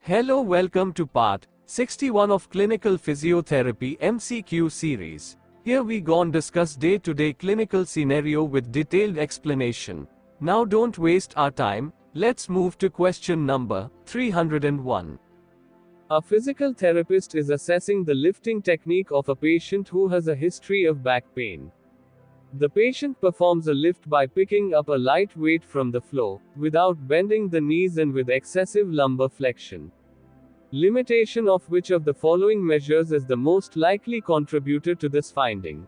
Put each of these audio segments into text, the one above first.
Hello, welcome to part 61 of Clinical Physiotherapy MCQ series. Here we gon discuss day-to-day clinical scenario with detailed explanation. Now don't waste our time, let's move to question number 301. A physical therapist is assessing the lifting technique of a patient who has a history of back pain. The patient performs a lift by picking up a light weight from the floor, without bending the knees and with excessive lumbar flexion. Limitation of which of the following measures is the most likely contributor to this finding?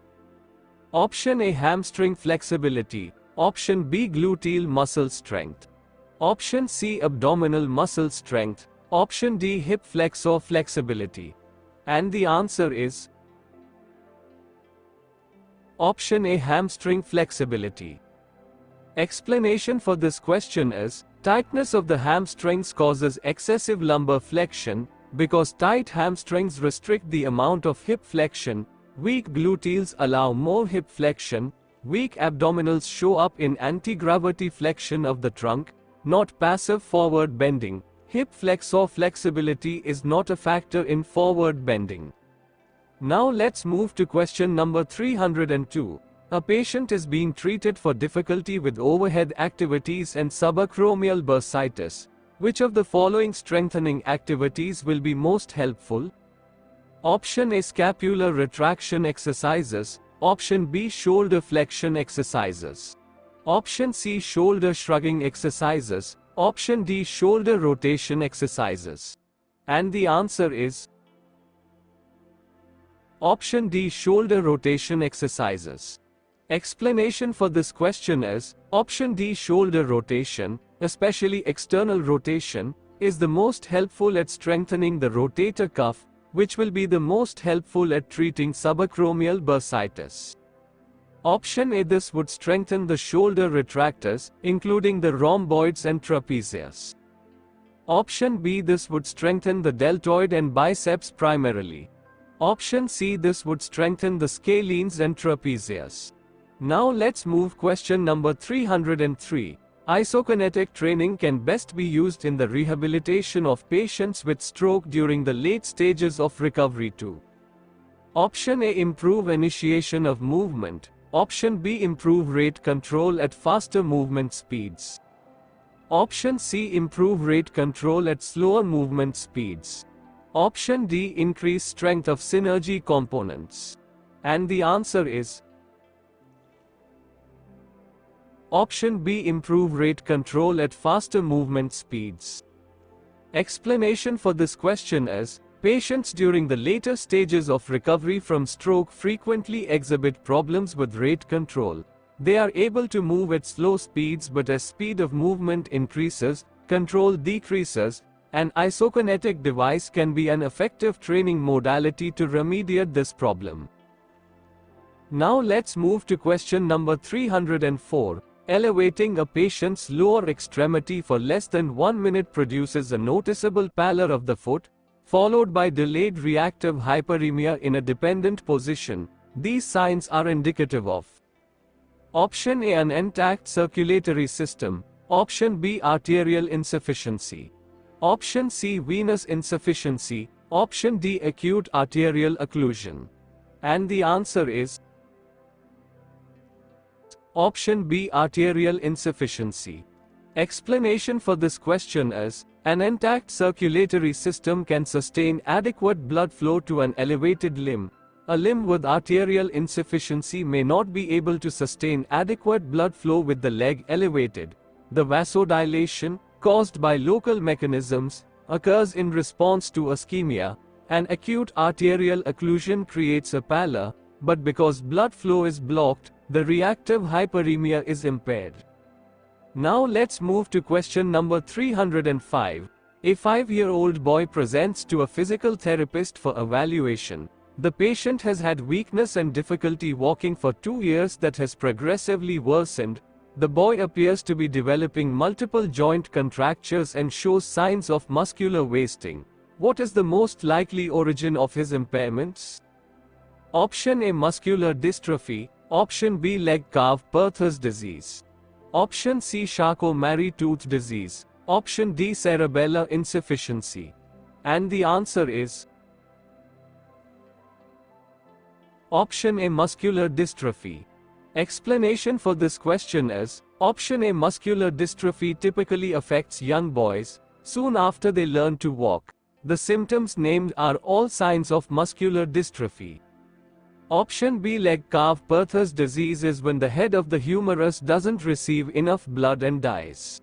Option A, hamstring flexibility. Option B, gluteal muscle strength. Option C, abdominal muscle strength. Option D, hip flexor flexibility. And the answer is Option A, hamstring flexibility. Explanation for this question is, tightness of the hamstrings causes excessive lumbar flexion. Because tight hamstrings restrict the amount of hip flexion, weak gluteals allow more hip flexion, weak abdominals show up in antigravity flexion of the trunk, not passive forward bending. Hip flexor flexibility is not a factor in forward bending. Now let's move to question number 302. A patient is being treated for difficulty with overhead activities and subacromial bursitis. Which of the following strengthening activities will be most helpful? Option A, scapular retraction exercises. Option B, shoulder flexion exercises. Option C, shoulder shrugging exercises. Option D, shoulder rotation exercises. And the answer is Option D, shoulder rotation exercises. Explanation for this question is, Option D, shoulder rotation, especially external rotation, is the most helpful at strengthening the rotator cuff, which will be the most helpful at treating subacromial bursitis. Option A, this would strengthen the shoulder retractors, including the rhomboids and trapezius. Option B, this would strengthen the deltoid and biceps primarily. Option C, this would strengthen the scalenes and trapezius. Now let's move question number 303. Isokinetic training can best be used in the rehabilitation of patients with stroke during the late stages of recovery to Option A, improve initiation of movement. Option B, improve rate control at faster movement speeds. Option C, improve rate control at slower movement speeds. Option D, increase strength of synergy components. And the answer is Option B, improve rate control at faster movement speeds. Explanation for this question is, patients during the later stages of recovery from stroke frequently exhibit problems with rate control. They are able to move at slow speeds, but as speed of movement increases, control decreases. An isokinetic device can be an effective training modality to remediate this problem. Now let's move to question number 304. Elevating a patient's lower extremity for less than 1 minute produces a noticeable pallor of the foot, followed by delayed reactive hyperemia in a dependent position. These signs are indicative of Option A, an intact circulatory system. Option B, arterial insufficiency. Option C, venous insufficiency. Option D, acute arterial occlusion. And the answer is Option B, arterial insufficiency. Explanation for this question is, an intact circulatory system can sustain adequate blood flow to an elevated limb. A limb with arterial insufficiency may not be able to sustain adequate blood flow with the leg elevated. The vasodilation, caused by local mechanisms, occurs in response to ischemia. An acute arterial occlusion creates a pallor, but because blood flow is blocked, the reactive hyperemia is impaired. Now let's move to question number 305. A 5-year-old boy presents to a physical therapist for evaluation. The patient has had weakness and difficulty walking for 2 years that has progressively worsened. The boy appears to be developing multiple joint contractures and shows signs of muscular wasting. What is the most likely origin of his impairments? Option A, muscular dystrophy. Option B, leg calf-Perthes disease. Option C, Charcot-Marie tooth disease. Option D, cerebellar insufficiency. And the answer is option A, muscular dystrophy. Explanation for this question is, option A, muscular dystrophy typically affects young boys soon after they learn to walk. The symptoms named are all signs of muscular dystrophy. Option B, leg calf Perthes disease, is when the head of the humerus doesn't receive enough blood and dies.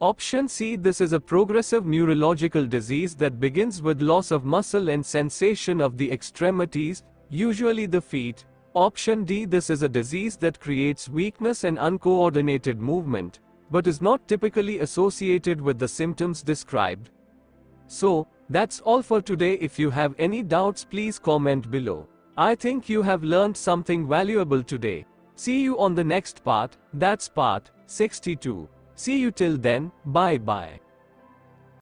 Option C, this is a progressive neurological disease that begins with loss of muscle and sensation of the extremities, usually the feet. Option D, this is a disease that creates weakness and uncoordinated movement, but is not typically associated with the symptoms described. So, that's all for today. If you have any doubts, please comment below. I think you have learned something valuable today. See you on the next part, that's part 62. See you till then, bye bye.